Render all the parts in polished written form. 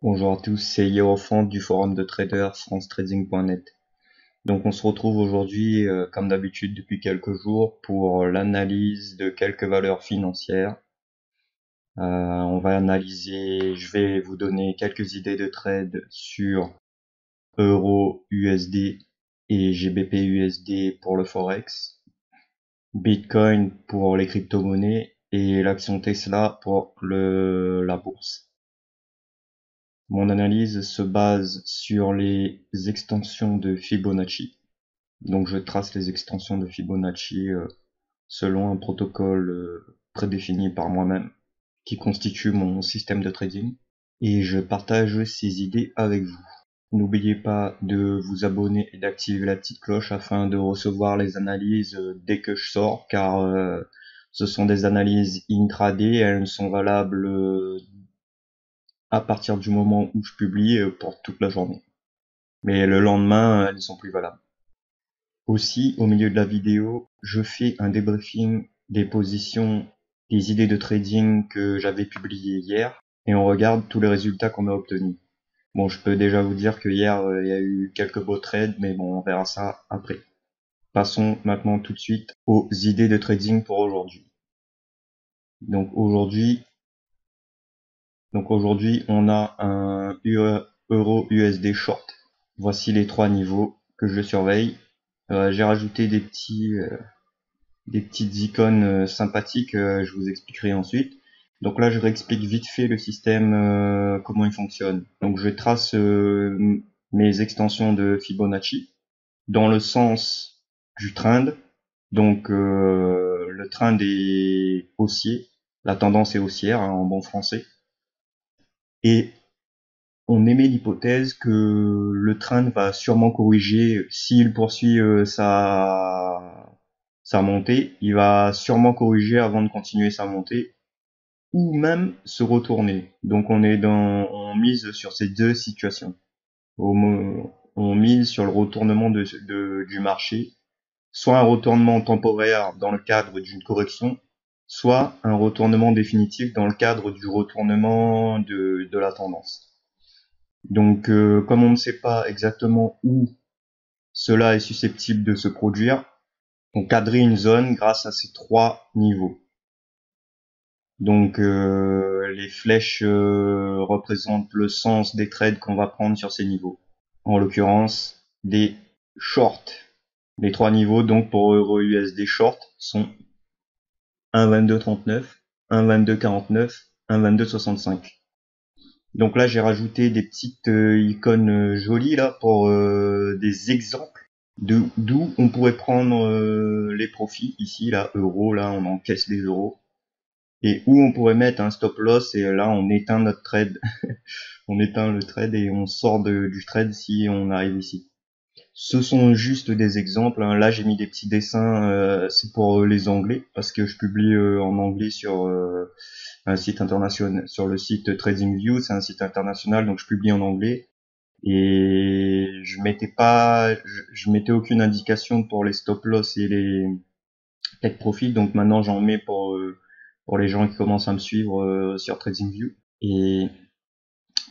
Bonjour à tous, c'est Hierophant du forum de traders francetrading.net. Donc on se retrouve aujourd'hui, comme d'habitude depuis quelques jours, pour l'analyse de quelques valeurs financières. Je vais vous donner quelques idées de trade sur Euro USD et GBP USD pour le Forex, Bitcoin pour les crypto-monnaies et l'action Tesla pour la bourse. Mon analyse se base sur les extensions de Fibonacci. Donc je trace les extensions de Fibonacci selon un protocole prédéfini par moi-même qui constitue mon système de trading et je partage ces idées avec vous. N'oubliez pas de vous abonner et d'activer la petite cloche afin de recevoir les analyses dès que je sors car ce sont des analyses intraday, elles sont valables à partir du moment où je publie pour toute la journée. Mais le lendemain, elles ne sont plus valables. Aussi, au milieu de la vidéo, je fais un débriefing des positions, des idées de trading que j'avais publiées hier, et on regarde tous les résultats qu'on a obtenus. Bon, je peux déjà vous dire que hier, il y a eu quelques beaux trades, mais bon, on verra ça après. Passons maintenant tout de suite aux idées de trading pour aujourd'hui. Donc aujourd'hui, on a un Euro USD short. Voici les trois niveaux que je surveille. J'ai rajouté des petites icônes sympathiques, je vous expliquerai ensuite. Donc là, je réexplique vite fait le système, comment il fonctionne. Donc je trace mes extensions de Fibonacci dans le sens du trend. Donc le trend est haussier, la tendance est haussière hein, en bon français. Et on émet l'hypothèse que le trend va sûrement corriger s'il poursuit sa montée, il va sûrement corriger avant de continuer sa montée ou même se retourner. Donc on mise sur ces deux situations. On mise sur le retournement du marché, soit un retournement temporaire dans le cadre d'une correction, soit un retournement définitif dans le cadre du retournement de la tendance. Donc, comme on ne sait pas exactement où cela est susceptible de se produire, on cadre une zone grâce à ces trois niveaux. Donc, les flèches représentent le sens des trades qu'on va prendre sur ces niveaux. En l'occurrence, des shorts. Les trois niveaux, donc pour Euro USD short, sont 1,2239, 1,2249, 1,2265. Donc là, j'ai rajouté des petites icônes jolies là pour des exemples d'où on pourrait prendre les profits. Ici, là, euros, là, on encaisse les euros. Et où on pourrait mettre un stop loss et là, on éteint notre trade. On éteint le trade et on sort du trade si on arrive ici. Ce sont juste des exemples. Hein. Là, j'ai mis des petits dessins. C'est pour les anglais parce que je publie en anglais sur un site international, sur le site TradingView, c'est un site international, donc je publie en anglais. Et je mettais aucune indication pour les stop loss et les take profit, donc maintenant j'en mets pour les gens qui commencent à me suivre sur TradingView. Et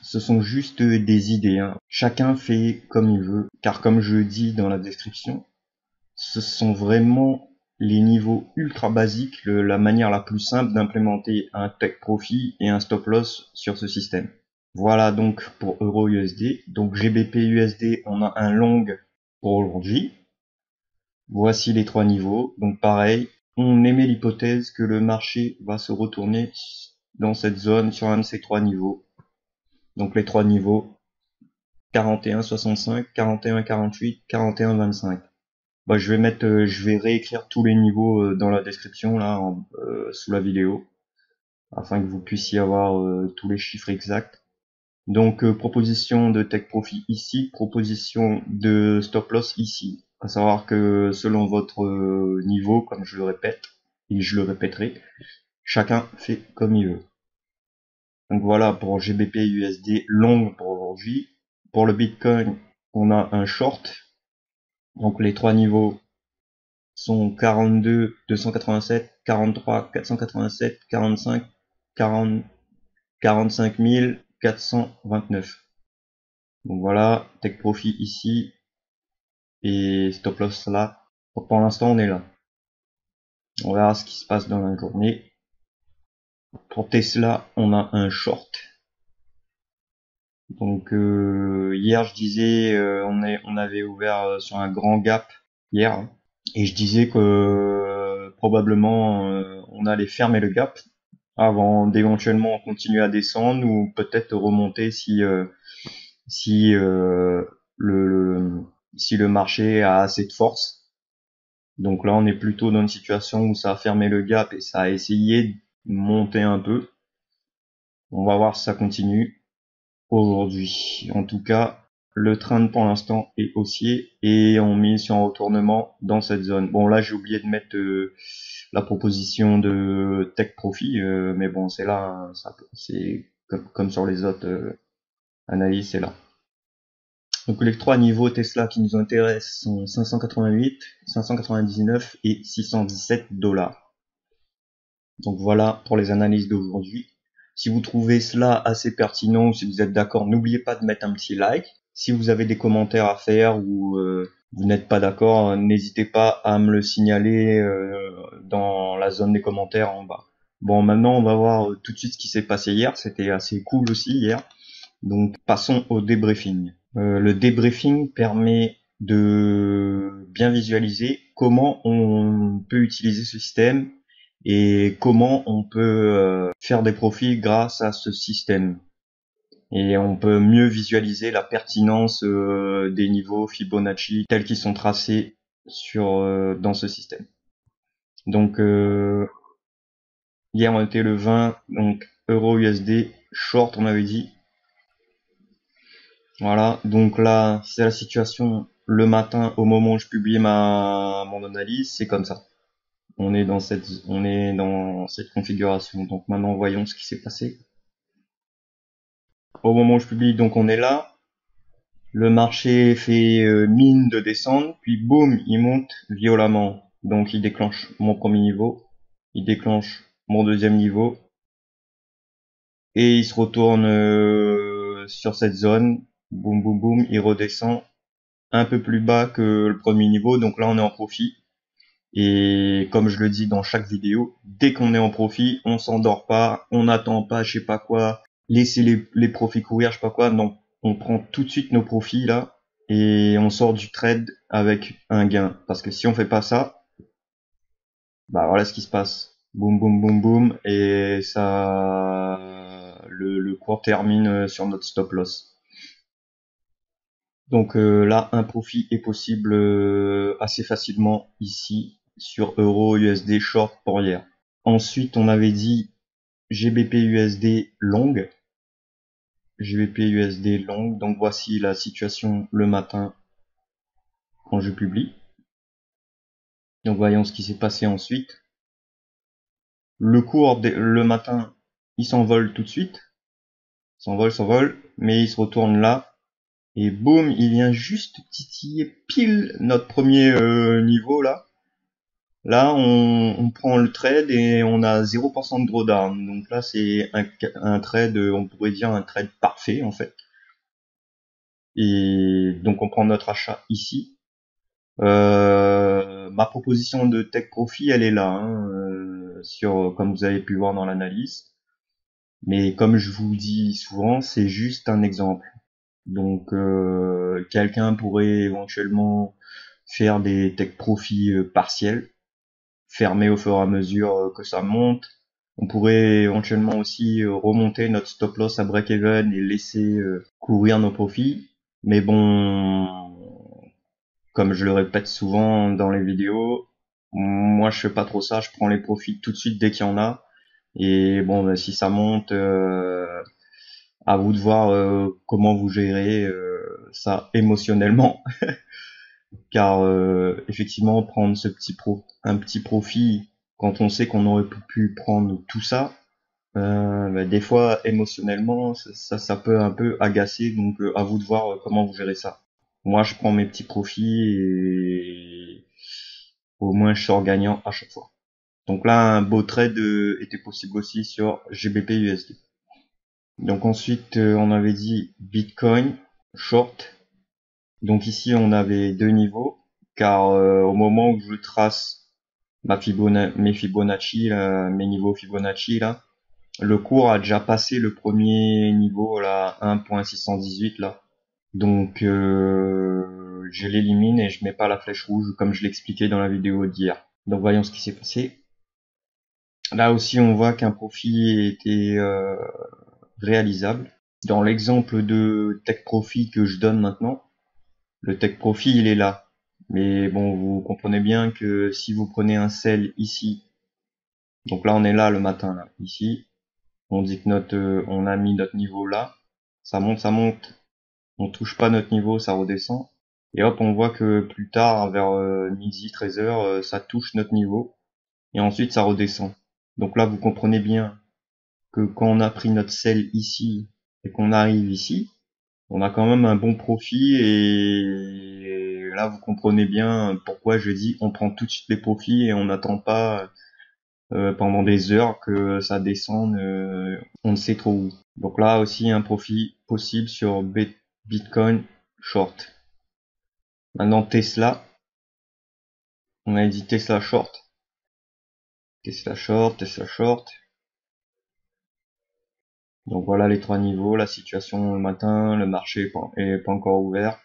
ce sont juste des idées, hein. Chacun fait comme il veut, car comme je dis dans la description, ce sont vraiment les niveaux ultra basiques, la manière la plus simple d'implémenter un take profit et un stop loss sur ce système. Voilà donc pour Euro USD. Donc GBP USD, on a un long pour aujourd'hui. Voici les trois niveaux. Donc pareil, on émet l'hypothèse que le marché va se retourner dans cette zone sur un de ces trois niveaux. Donc les trois niveaux 41,65, 41,48, 41,25. Bah, je vais réécrire tous les niveaux dans la description là, sous la vidéo, afin que vous puissiez avoir tous les chiffres exacts. Donc proposition de take profit ici, proposition de stop loss ici. À savoir que selon votre niveau, comme je le répète et je le répéterai, chacun fait comme il veut. Donc voilà pour GBP USD long pour aujourd'hui. Pour le Bitcoin, on a un short. Donc les trois niveaux sont 42 287, 43 487, 45 40 45 000 429. Donc voilà, take profit ici et stop loss là. Donc pour l'instant on est là. On verra ce qui se passe dans la journée. Pour Tesla, on a un short. Donc hier je disais on avait ouvert sur un grand gap hier et je disais que probablement on allait fermer le gap avant d'éventuellement continuer à descendre ou peut-être remonter si si le marché a assez de force. Donc là on est plutôt dans une situation où ça a fermé le gap et ça a essayé de monter un peu. On va voir si ça continue aujourd'hui. En tout cas, le trend pour l'instant est haussier et on mise sur un retournement dans cette zone. Bon là j'ai oublié de mettre la proposition de Take Profit, mais bon c'est là, hein, c'est comme sur les autres analyses, c'est là. Donc les trois niveaux Tesla qui nous intéressent sont 588, 599 et 617 dollars. Donc voilà pour les analyses d'aujourd'hui. Si vous trouvez cela assez pertinent, si vous êtes d'accord, n'oubliez pas de mettre un petit like. Si vous avez des commentaires à faire ou vous n'êtes pas d'accord, n'hésitez pas à me le signaler dans la zone des commentaires en bas. Bon, maintenant on va voir tout de suite ce qui s'est passé hier. C'était assez cool aussi hier. Donc passons au débriefing. Le débriefing permet de bien visualiser comment on peut utiliser ce système et comment on peut faire des profits grâce à ce système. Et on peut mieux visualiser la pertinence des niveaux Fibonacci tels qu'ils sont tracés dans ce système. Donc hier on était le 20, donc euro USD short on avait dit. Voilà, donc là c'est la situation le matin au moment où je publie mon analyse, c'est comme ça. On est dans cette configuration. Donc maintenant voyons ce qui s'est passé. Au moment où je publie, donc on est là. Le marché fait mine de descendre, puis boum, il monte violemment. Donc il déclenche mon premier niveau, il déclenche mon deuxième niveau, et il se retourne sur cette zone. Boum, boum, boum, il redescend un peu plus bas que le premier niveau. Donc là on est en profit. Et comme je le dis dans chaque vidéo, dès qu'on est en profit, on s'endort pas, on n'attend pas, je sais pas quoi, laisser les profits courir, je sais pas quoi. Donc, on prend tout de suite nos profits là et on sort du trade avec un gain. Parce que si on fait pas ça, bah voilà ce qui se passe. Boum, boum, boum, boum, et ça, le cours termine sur notre stop loss. Donc là, un profit est possible assez facilement ici sur euro USD short pour hier. Ensuite, on avait dit GBP USD long. GBP USD long. Donc voici la situation le matin quand je publie. Donc voyons ce qui s'est passé ensuite. Le cours le matin, il s'envole tout de suite. S'envole, mais il se retourne là. Et boum, il vient juste titiller pile notre premier niveau là. Là, on prend le trade et on a 0% de drawdown. Donc là, c'est un trade, on pourrait dire un trade parfait en fait. Et donc on prend notre achat ici. Ma proposition de take profit, elle est là, hein, comme vous avez pu voir dans l'analyse. Mais comme je vous dis souvent, c'est juste un exemple. Donc quelqu'un pourrait éventuellement faire des take profits partiels, fermer au fur et à mesure que ça monte. On pourrait éventuellement aussi remonter notre stop loss à break-even et laisser courir nos profits. Mais bon, comme je le répète souvent dans les vidéos, moi je fais pas trop ça, je prends les profits tout de suite dès qu'il y en a. Et bon, bah, si ça monte, à vous de voir comment vous gérez ça émotionnellement. Car effectivement, prendre un petit profit quand on sait qu'on aurait pu prendre tout ça, bah, des fois émotionnellement, ça peut un peu agacer. Donc à vous de voir comment vous gérez ça. Moi, je prends mes petits profits et au moins je sors gagnant à chaque fois. Donc là, un beau trade était possible aussi sur GBP USD. Donc ensuite, on avait dit Bitcoin, short. Donc ici, on avait deux niveaux, car au moment où je trace mes Fibonacci, là, mes niveaux Fibonacci, là, le cours a déjà passé le premier niveau, là, 1.618, là. Donc, je l'élimine et je mets pas la flèche rouge, comme je l'expliquais dans la vidéo d'hier. Donc, voyons ce qui s'est passé. Là aussi, on voit qu'un profit était réalisable. Dans l'exemple de Tech Profit que je donne maintenant, le Tech Profit, il est là. Mais bon, vous comprenez bien que si vous prenez un sell ici, donc là on est là le matin, là, ici, on dit que on a mis notre niveau là, ça monte, on touche pas notre niveau, ça redescend, et hop, on voit que plus tard, vers midi, 13h, ça touche notre niveau, et ensuite ça redescend. Donc là, vous comprenez bien que quand on a pris notre sell ici, et qu'on arrive ici, on a quand même un bon profit, et là vous comprenez bien pourquoi je dis on prend tout de suite les profits et on n'attend pas pendant des heures que ça descende, on ne sait trop où. Donc là aussi un profit possible sur Bitcoin short. Maintenant Tesla, on a dit Tesla short, Tesla short, Tesla short. Donc voilà les trois niveaux, la situation le matin, le marché est pas encore ouvert.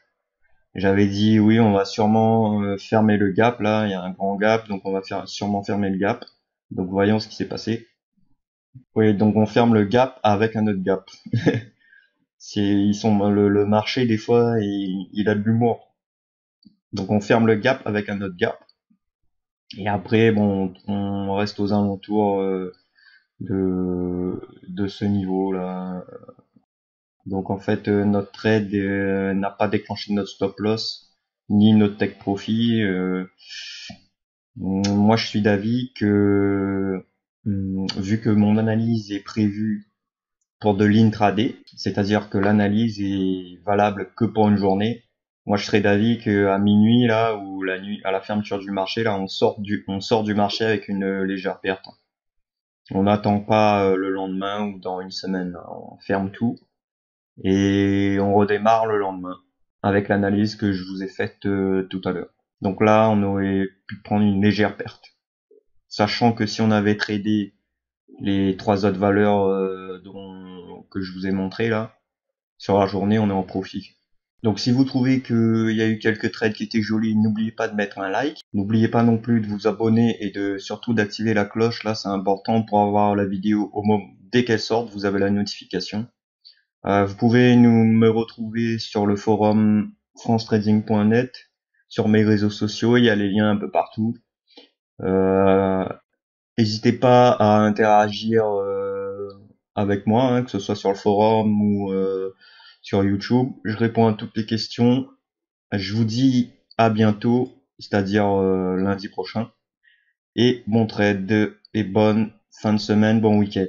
J'avais dit oui, on va sûrement fermer le gap là, il y a un grand gap, donc on va sûrement fermer le gap. Donc voyons ce qui s'est passé. Oui, donc on ferme le gap avec un autre gap. Ils sont le marché des fois il a de l'humour. Donc on ferme le gap avec un autre gap. Et après bon, on reste aux alentours de ce niveau là. Donc en fait notre trade n'a pas déclenché notre stop loss ni notre take profit. Moi, je suis d'avis que, vu que mon analyse est prévue pour de l'intraday, c'est-à-dire que l'analyse est valable que pour une journée, moi, je serais d'avis que à minuit, là, ou la nuit, à la fermeture du marché, là, on sort du marché avec une légère perte. On n'attend pas le lendemain ou dans une semaine, là. On ferme tout et on redémarre le lendemain avec l'analyse que je vous ai faite tout à l'heure. Donc là, on aurait pu prendre une légère perte. Sachant que si on avait tradé les trois autres valeurs que je vous ai montré là, sur la journée, on est en profit. Donc si vous trouvez qu'il y a eu quelques trades qui étaient jolis, n'oubliez pas de mettre un like. N'oubliez pas non plus de vous abonner et surtout d'activer la cloche. Là, c'est important pour avoir la vidéo au moment dès qu'elle sort, vous avez la notification. Vous pouvez me retrouver sur le forum francetrading.net, sur mes réseaux sociaux, il y a les liens un peu partout. N'hésitez pas à interagir avec moi, hein, que ce soit sur le forum ou sur YouTube. Je réponds à toutes les questions. Je vous dis à bientôt, c'est-à-dire lundi prochain. Et bon trade et bonne fin de semaine, bon week-end.